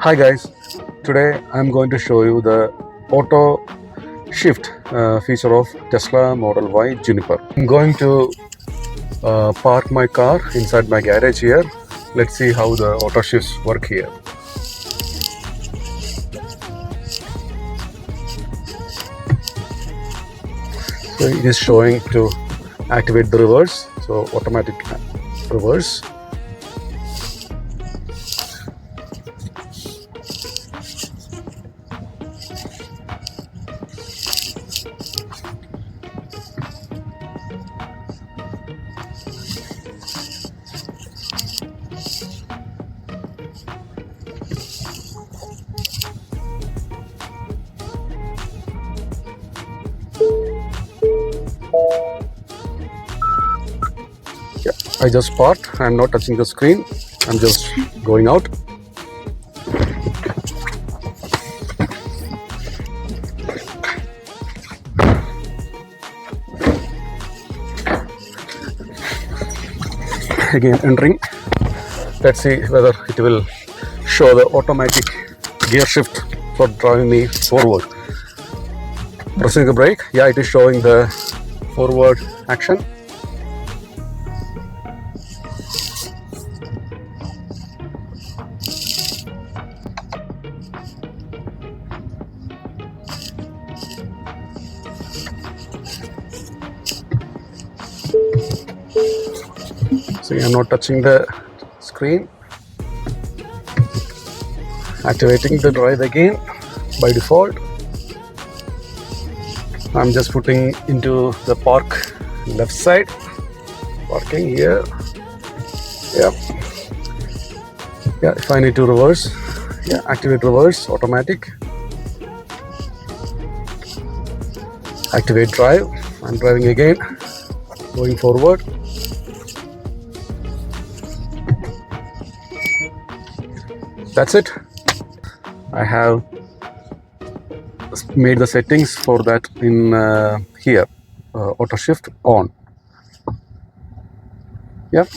Hi guys, today I'm going to show you the auto shift feature of Tesla Model Y Juniper. I'm going to park my car inside my garage here. Let's see how the auto shifts work here. So it is showing to activate the reverse, so automatic reverse. Yeah, I just parked. I'm not touching the screen. I'm just going out. Again entering. Let's see whether it will show the automatic gear shift for driving me forward. Pressing the brake, yeah, it is showing the forward action. See, I'm not touching the screen. Activating the drive again by default. I'm just putting into the park left side. Parking here. Yeah. Yeah, if I need to reverse, yeah, activate reverse, automatic. Activate drive. I'm driving again, going forward. That's it. I have made the settings for that in here, auto shift on. Yep.